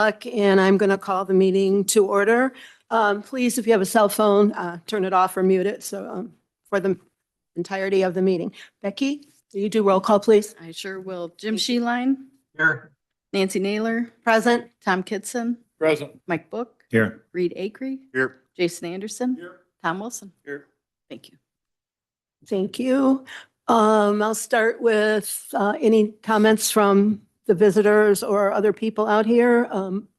And I'm going to call the meeting to order. Please, if you have a cell phone, turn it off or mute it for the entirety of the meeting. Becky, do you do roll call, please? I sure will. Jim Sheeline, Here. Nancy Naylor, Present. Tom Kitson, Present. Mike Book, Here. Reed Acree, Here. Jason Anderson, Here. Tom Wilson. Here. Thank you. Thank you. I'll start with any comments from the visitors or other people out here.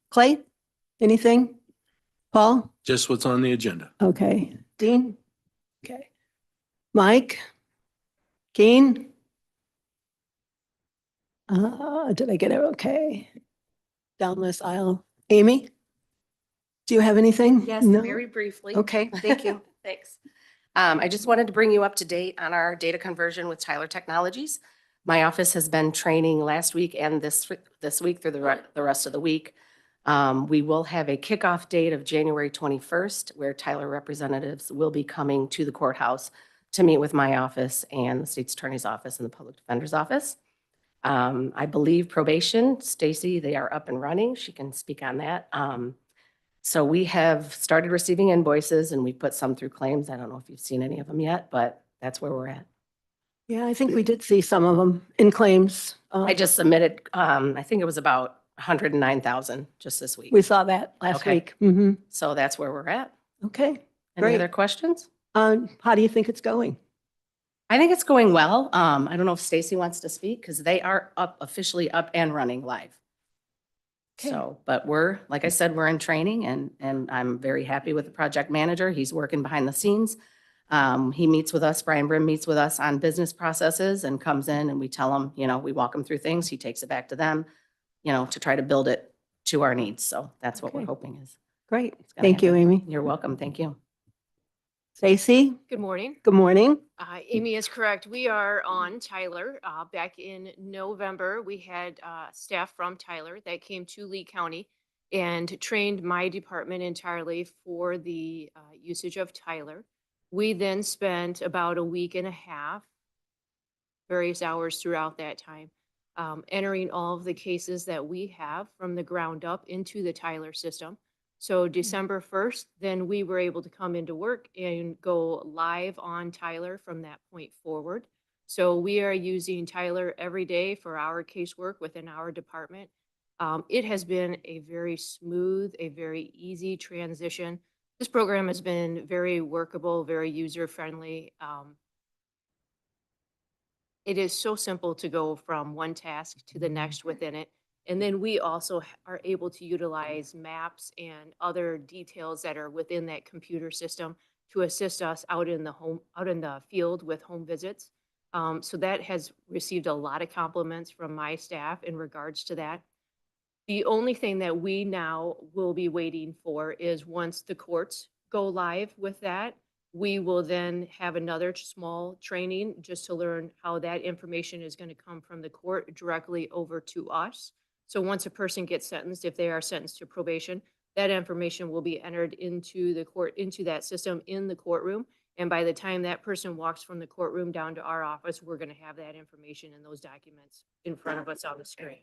Clay, anything? Paul? Just what's on the agenda. Okay. Dean? Okay. Mike? Keen? Did I get it okay? Down this aisle. Amy? Do you have anything? Yes, No? very briefly. Okay, thank you. Thanks. I just wanted to bring you up to date on our data conversion with Tyler Technologies. My office has been training last week and this week through the rest of the week. We will have a kickoff date of January 21st, where Tyler representatives will be coming to the courthouse to meet with my office and the state's attorney's office and the public defender's office. I believe probation, Stacy, they are up and running. She can speak on that. So we have started receiving invoices and we put some through claims. I don't know if you've seen any of them yet, but that's where we're at. Yeah, I think we did see some of them in claims. I just submitted, I think it was about 109,000 just this week. We saw that last Okay. week. Mhm. So that's where we're at. Okay. Any Great. other questions? How do you think it's going? I think it's going well. I don't know if Stacy wants to speak because they are officially up and running live. Okay. So, but like I said, we're in training and I'm very happy with the project manager. He's working behind the scenes. He meets with us, Brian Brim meets with us on business processes and comes in and we tell him, we walk him through things. He takes it back to them, to try to build it to our needs. So that's what we're Okay. hoping is. Great. it's gonna Thank you, happen. Amy. You're welcome. Thank you. Stacy, Good morning. good morning. Amy is correct. We are on Tyler. Back in November, we had staff from Tyler that came to Lee County and trained my department entirely for the usage of Tyler. We then spent about a week and a half, various hours throughout that time, entering all of the cases that we have from the ground up into the Tyler system. So December 1st, then we were able to come into work and go live on Tyler from that point forward. So we are using Tyler every day for our casework within our department. It has been a very smooth, a very easy transition. This program has been very workable, very user-friendly. It is so simple to go from one task to the next within it. And then we also are able to utilize maps and other details that are within that computer system to assist us out in the field with home visits. So that has received a lot of compliments from my staff in regards to that. The only thing that we now will be waiting for is once the courts go live with that, we will then have another small training just to learn how that information is going to come from the court directly over to us. So once a person gets sentenced, if they are sentenced to probation, that information will be entered into the court, into that system in the courtroom. And by the time that person walks from the courtroom down to our office, we're going to have that information and those documents in front of us on the screen.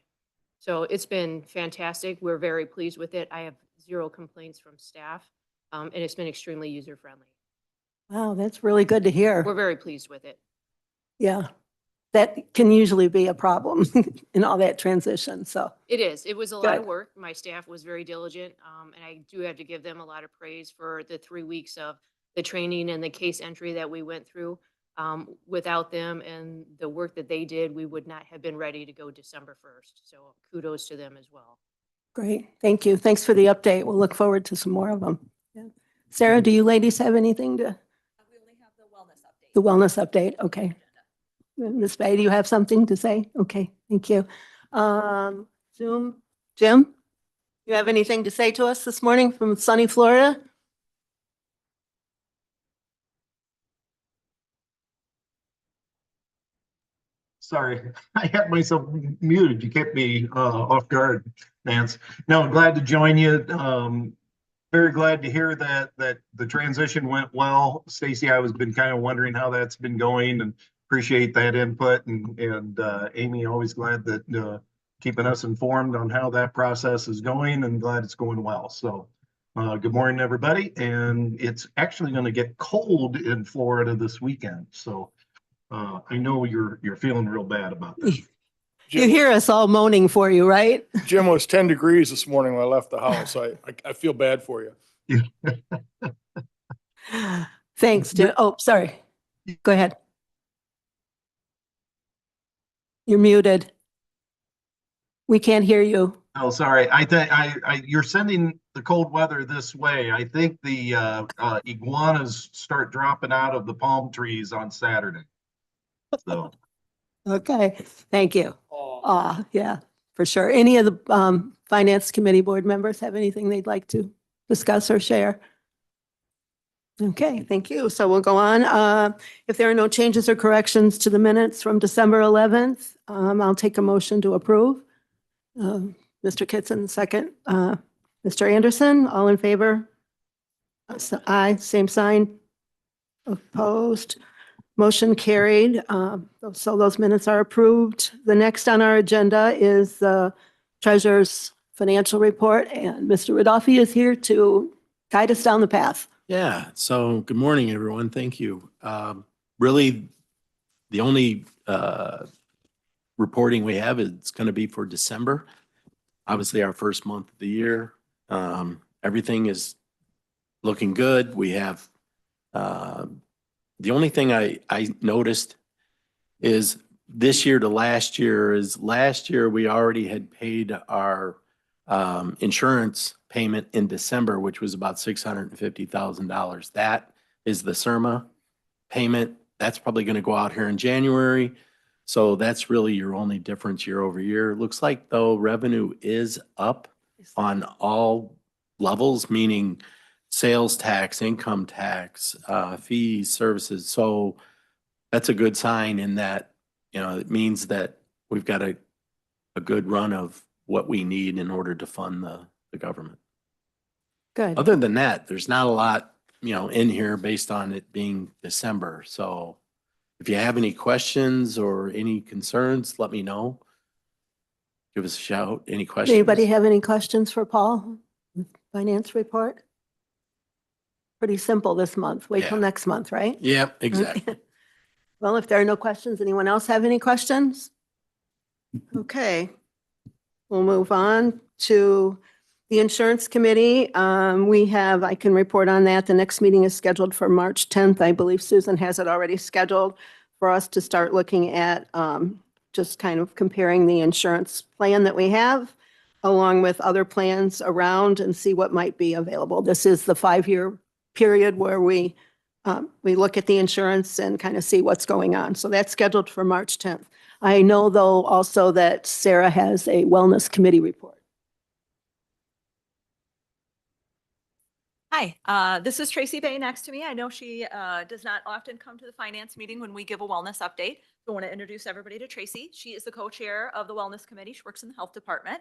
So it's been fantastic. We're very pleased with it. I have zero complaints from staff, and it's been extremely user-friendly. Wow, that's really good to hear. We're very pleased with it. Yeah, that can usually be a problem in all that transition, so. It is. It was a lot of Good. work. My staff was very diligent, and I do have to give them a lot of praise for the 3 weeks of the training and the case entry that we went through. Without them and the work that they did, we would not have been ready to go December 1st. So kudos to them as well. Great, thank you. Thanks for the update. We'll look forward to some more of them. Yeah. Sarah, do you ladies have anything to? We only have the wellness update. The wellness update, okay. Ms. Bay, do you have something to say? Okay, thank you. Zoom, Jim, you have anything to say to us this morning from sunny Florida? Sorry, I had myself muted. You kept me off guard, Nance. No, I'm glad to join you. Very glad to hear that the transition went well. Stacy, I was been kind of wondering how that's been going and appreciate that input. And Amy, always glad that keeping us informed on how that process is going, and glad it's going well. So good morning, everybody. And it's actually going to get cold in Florida this weekend. So I know you're feeling real bad about that. You hear us all moaning for you, right? Jim was 10 degrees this morning when I left the house. I feel bad for you. Thanks, Jim. Oh, sorry. Go ahead. You're muted. We can't hear you. Oh, sorry. You're sending the cold weather this way. I think the iguanas start dropping out of the palm trees on Saturday. So Okay, thank you. Yeah, for sure. Any of the Finance Committee board members have anything they'd like to discuss or share? Okay, thank you. So we'll go on. If there are no changes or corrections to the minutes from December 11th, I'll take a motion to approve. Mr. Kitson, second. Mr. Anderson, all in favor? Aye, same sign. Opposed? Motion carried. So those minutes are approved. The next on our agenda is the treasurer's financial report, and Mr. Rodolphe is here to guide us down the path. Yeah, so good morning, everyone. Thank you. Really, the only reporting we have is going to be for December. Obviously, our first month of the year. Everything is looking good. We have the only thing I noticed is this year to last year we already had paid our insurance payment in December, which was about $650,000. That is the CIRMA payment. That's probably going to go out here in January. So that's really your only difference year over year. Looks like though revenue is up on all levels, meaning sales tax, income tax, fees, services. So that's a good sign in that, it means that we've got a good run of what we need in order to fund the government. Good. Other than that, there's not a lot, in here based on it being December. So if you have any questions or any concerns, let me know. Give us a shout. Any questions? Anybody have any questions for Paul? Finance report? Pretty simple this month. Wait till Yeah. next month, right? Yep, exactly. Well, if there are no questions, anyone else have any questions? Okay. We'll move on to the Insurance Committee. I can report on that. The next meeting is scheduled for March 10th. I believe Susan has it already scheduled for us to start looking at just kind of comparing the insurance plan that we have along with other plans around and see what might be available. This is the 5-year period where we look at the insurance and kind of see what's going on. So that's scheduled for March 10th. I know though also that Sarah has a wellness committee report. Hi, this is Tracy Bay next to me. I know she does not often come to the finance meeting when we give a wellness update. So I want to introduce everybody to Tracy. She is the co-chair of the wellness committee. She works in the health department.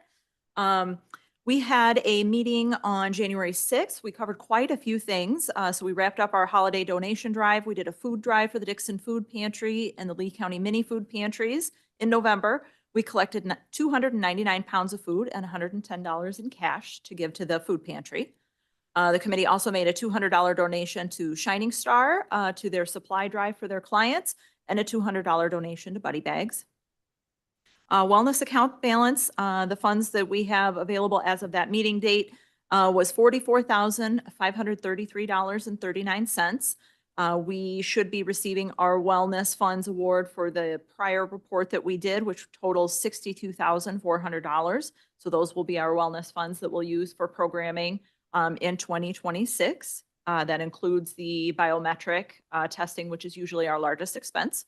We had a meeting on January 6th. We covered quite a few things. So we wrapped up our holiday donation drive. We did a food drive for the Dixon Food Pantry and the Lee County Mini Food Pantries in November. We collected 299 pounds of food and $110 in cash to give to the food pantry. The committee also made a $200 donation to Shining Star to their supply drive for their clients and a $200 donation to Buddy Bags. Wellness account balance, the funds that we have available as of that meeting date was $44,533.39. We should be receiving our wellness funds award for the prior report that we did, which totals $62,400. So those will be our wellness funds that we'll use for programming in 2026. That includes the biometric testing, which is usually our largest expense.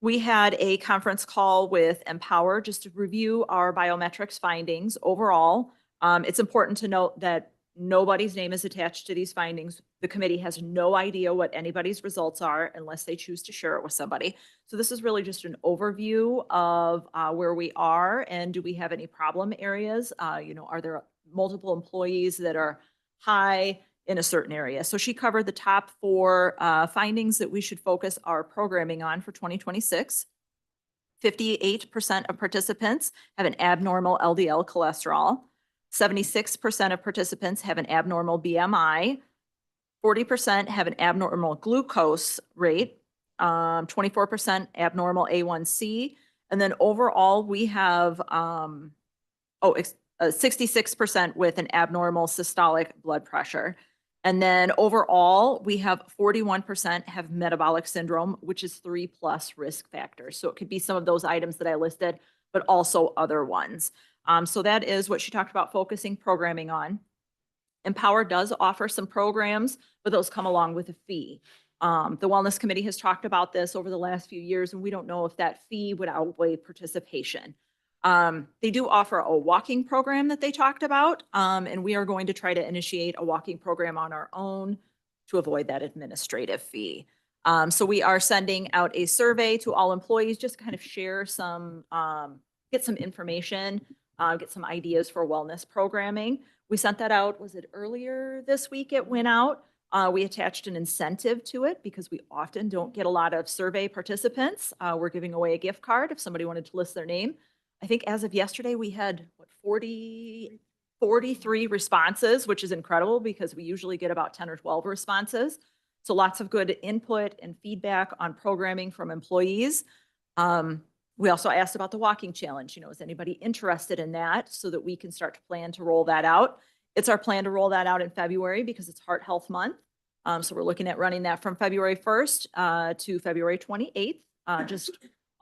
We had a conference call with Empower just to review our biometrics findings overall. It's important to note that nobody's name is attached to these findings. The committee has no idea what anybody's results are unless they choose to share it with somebody. So this is really just an overview of where we are and do we have any problem areas? Are there multiple employees that are high in a certain area? So she covered the top 4 findings that we should focus our programming on for 2026. 58% of participants have an abnormal LDL cholesterol. 76% of participants have an abnormal BMI. 40% have an abnormal glucose rate. 24% abnormal A1C. And then overall, we have 66% with an abnormal systolic blood pressure. And then overall, we have 41% have metabolic syndrome, which is 3+ risk factors. So it could be some of those items that I listed, but also other ones. So that is what she talked about focusing programming on. Empower does offer some programs, but those come along with a fee. The Wellness Committee has talked about this over the last few years, and we don't know if that fee would outweigh participation. They do offer a walking program that they talked about, and we are going to try to initiate a walking program on our own to avoid that administrative fee. So we are sending out a survey to all employees, just kind of share some, get some information, get some ideas for wellness programming. We sent that out, was it earlier this week it went out? We attached an incentive to it because we often don't get a lot of survey participants. We're giving away a gift card if somebody wanted to list their name. I think as of yesterday, we had 43 responses, which is incredible because we usually get about 10 or 12 responses. So lots of good input and feedback on programming from employees. We also asked about the walking challenge. Is anybody interested in that so that we can start to plan to roll that out? It's our plan to roll that out in February because it's Heart Health Month. So we're looking at running that from February 1st to February 28th. Just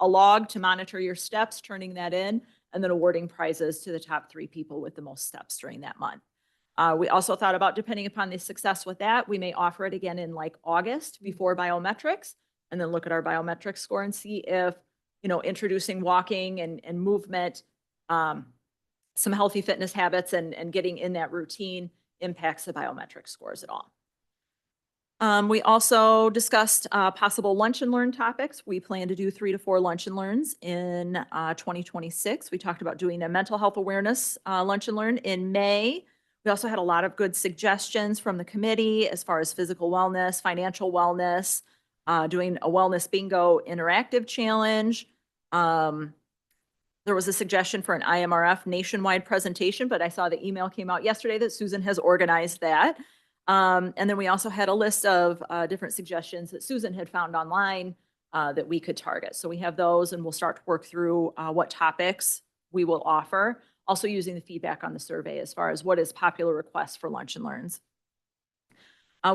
a log to monitor your steps, turning that in, and then awarding prizes to the top 3 people with the most steps during that month. We also thought about, depending upon the success with that, we may offer it again in like August before biometrics, and then look at our biometric score and see if, introducing walking and movement, some healthy fitness habits and getting in that routine impacts the biometric scores at all. We also discussed possible lunch and learn topics. We plan to do 3 to 4 lunch and learns in 2026. We talked about doing a mental health awareness lunch and learn in May. We also had a lot of good suggestions from the committee as far as physical wellness, financial wellness, doing a wellness bingo interactive challenge. There was a suggestion for an IMRF nationwide presentation, but I saw the email came out yesterday that Susan has organized that. And then we also had a list of different suggestions that Susan had found online that we could target. So we have those, and we'll start to work through what topics we will offer, also using the feedback on the survey as far as what is popular requests for lunch and learns.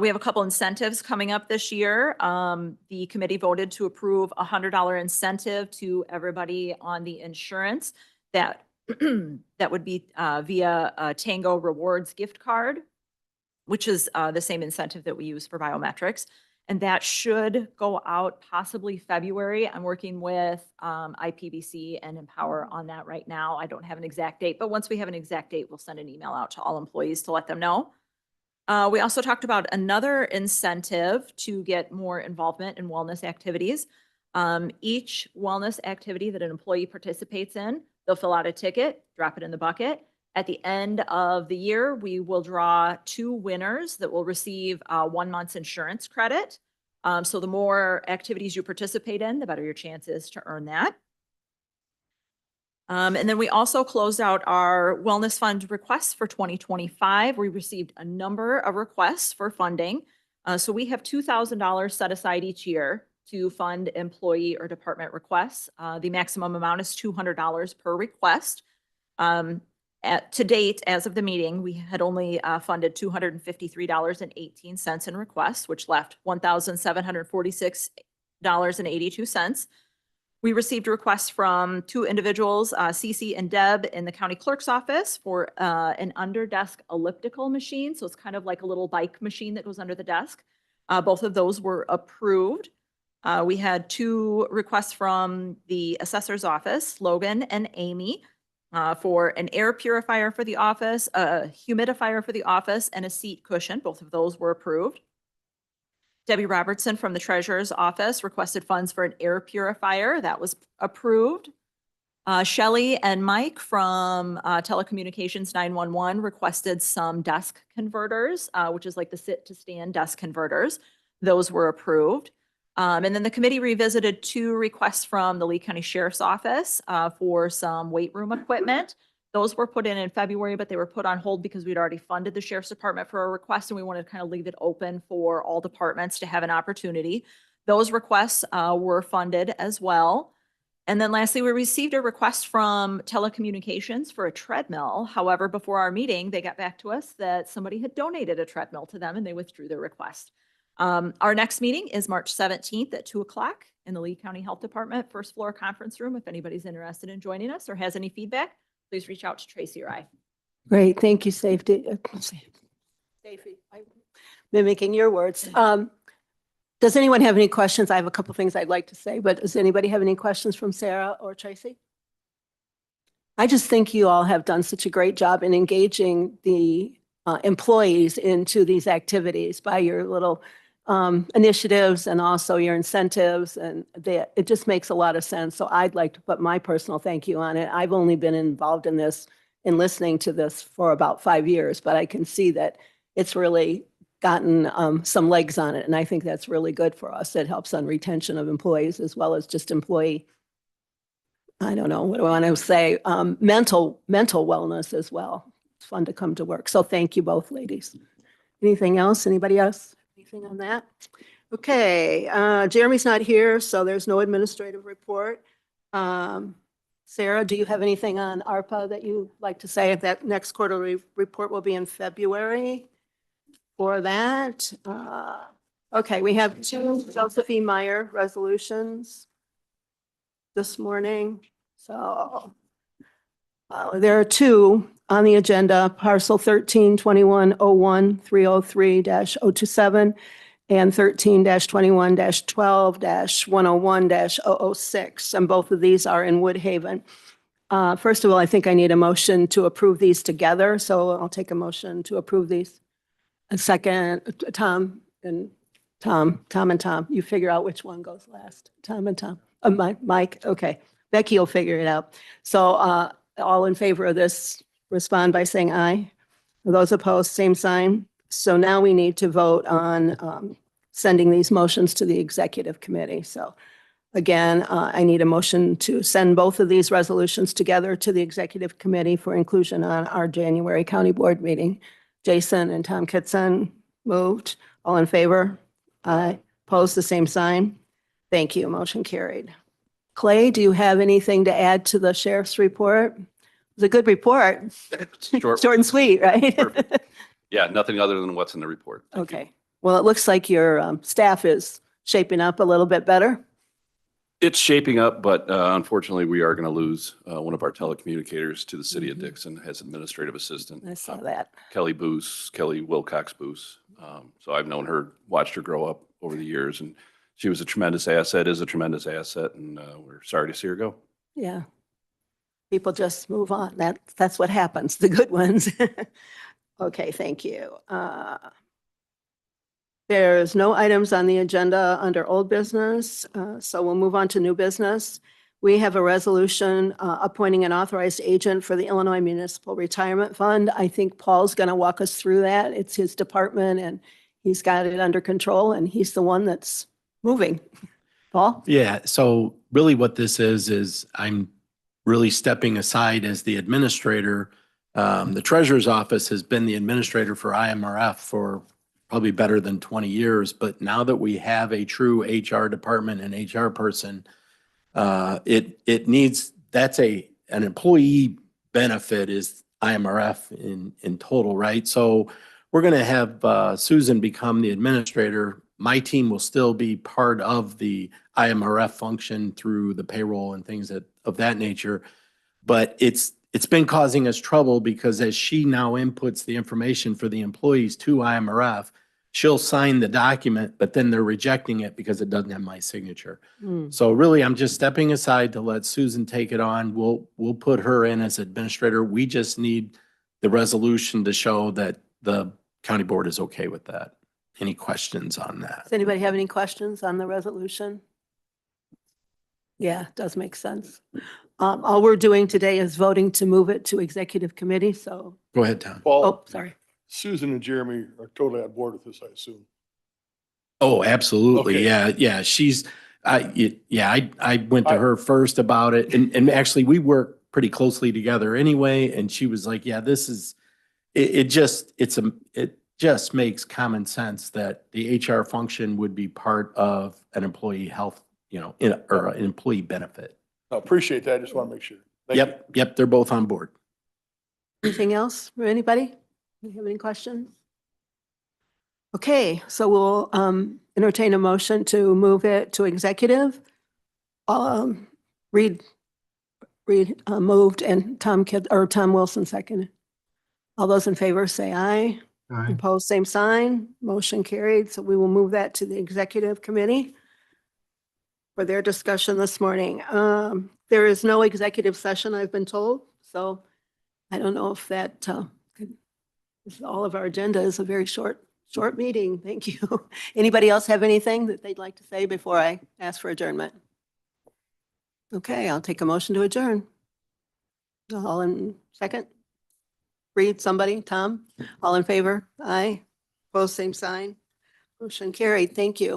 We have a couple incentives coming up this year. The committee voted to approve a $100 incentive to everybody on the insurance that would be via a Tango Rewards gift card, which is the same incentive that we use for biometrics. And that should go out possibly February. I'm working with IPBC and Empower on that right now. I don't have an exact date, but once we have an exact date, we'll send an email out to all employees to let them know. We also talked about another incentive to get more involvement in wellness activities. Each wellness activity that an employee participates in, they'll fill out a ticket, drop it in the bucket. At the end of the year, we will draw 2 winners that will receive 1 month's insurance credit. So the more activities you participate in, the better your chance is to earn that. And then we also closed out our wellness fund requests for 2025. We received a number of requests for funding. So we have $2,000 set aside each year to fund employee or department requests. The maximum amount is $200 per request. To date, as of the meeting, we had only funded $253.18 in requests, which left $1,746.82. We received requests from 2 individuals, Cece and Deb, in the county clerk's office for an under-desk elliptical machine. So it's kind of like a little bike machine that goes under the desk. Both of those were approved. We had 2 requests from the assessor's office, Logan and Amy, for an air purifier for the office, a humidifier for the office, and a seat cushion. Both of those were approved. Debbie Robertson from the treasurer's office requested funds for an air purifier. That was approved. Shelley and Mike from Telecommunications 911 requested some desk converters, which is like the sit to stand desk converters. Those were approved. And then the committee revisited 2 requests from the Lee County Sheriff's Office for some weight room equipment. Those were put in February, but they were put on hold because we'd already funded the Sheriff's Department for a request, and we wanted to kind of leave it open for all departments to have an opportunity. Those requests were funded as well. And then lastly, we received a request from telecommunications for a treadmill. However, before our meeting, they got back to us that somebody had donated a treadmill to them and they withdrew their request. Our next meeting is March 17th at 2:00 in the Lee County Health Department, first floor conference room. If anybody's interested in joining us or has any feedback, please reach out to Tracy or I. Great, thank you, Safety. Safety, I'm mimicking your words. Does anyone have any questions? I have a couple things I'd like to say, but does anybody have any questions from Sarah or Tracy? I just think you all have done such a great job in engaging the employees into these activities by your little initiatives and also your incentives, and it just makes a lot of sense. So I'd like to put my personal thank you on it. I've only been involved in this and listening to this for about 5 years, but I can see that it's really gotten some legs on it. And I think that's really good for us. It helps on retention of employees as well as just employee, I don't know, what do I want to say? Mental wellness as well. It's fun to come to work. So thank you both, ladies. Anything else? Anybody else? Anything on that? Okay, Jeremy's not here, so there's no administrative report. Sarah, do you have anything on ARPA that you'd like to say? That next quarterly report will be in February for that. Okay, we have 2 Josephine Meyer resolutions this morning. So there are 2 on the agenda, parcel 13-2101-303-027 and 13-21-12-101-006. And both of these are in Woodhaven. First of all, I think I need a motion to approve these together. So I'll take a motion to approve these. A second, Tom and Tom. You figure out which one goes last. Tom and Tom. Mike, okay. Becky will figure it out. So all in favor of this, respond by saying aye. Those opposed, same sign. So now we need to vote on sending these motions to the executive committee. So again, I need a motion to send both of these resolutions together to the executive committee for inclusion on our January county board meeting. Jason and Tom Kitson moved. All in favor? Aye. Opposed, the same sign. Thank you. Motion carried. Clay, do you have anything to add to the sheriff's report? It was a good report. Short. Short and sweet, right? Perfect. Yeah, nothing other than what's in the report. Thank you. Okay. Well, it looks like your staff is shaping up a little bit better. It's shaping up, but unfortunately, we are going to lose one of our telecommunicators to the city of Dixon as administrative assistant. I saw that. Kelly Wilcox Boos. So I've known her, watched her grow up over the years, and she was a tremendous asset, is a tremendous asset, and we're sorry to see her go. Yeah. People just move on. That's what happens, the good ones. Okay, thank you. There's no items on the agenda under old business, so we'll move on to new business. We have a resolution appointing an authorized agent for the Illinois Municipal Retirement Fund. I think Paul's going to walk us through that. It's his department and he's got it under control and he's the one that's moving. Paul? Yeah, so really what this is I'm really stepping aside as the administrator. The treasurer's office has been the administrator for IMRF for probably better than 20 years. But now that we have a true HR department and HR person, it needs, that's an employee benefit is IMRF in total, right? So we're going to have Susan become the administrator. My team will still be part of the IMRF function through the payroll and things of that nature. But it's been causing us trouble because as she now inputs the information for the employees to IMRF, she'll sign the document, but then they're rejecting it because it doesn't have my signature. So really, I'm just stepping aside to let Susan take it on. We'll put her in as administrator. We just need the resolution to show that the county board is okay with that. Any questions on that? Does anybody have any questions on the resolution? Yeah, it does make sense. All we're doing today is voting to move it to executive committee, so, Go ahead, Tom. Paul, oh, sorry. Susan and Jeremy are totally on board with this, I assume. Oh, absolutely. Okay. Yeah, yeah. I went to I- her first about it and actually we work pretty closely together anyway. And she was like, yeah, this is, it just makes common sense that the HR function would be part of an employee health, or an employee benefit. I appreciate that. I just want to make sure. Thank you. Yep, they're both on board. Anything else for anybody? Do you have any questions? Okay, so we'll entertain a motion to move it to executive. Reed moved and Tom Wilson seconded. All those in favor say aye. Aye. Opposed, same sign. Motion carried. So we will move that to the executive committee for their discussion this morning. There is no executive session, I've been told, so I don't know if that, this is all of our agenda is a very short meeting. Thank you. Anybody else have anything that they'd like to say before I ask for adjournment? Okay, I'll take a motion to adjourn. All in second? Read somebody, Tom? All in favor? Aye. Both same sign. Motion carried. Thank you.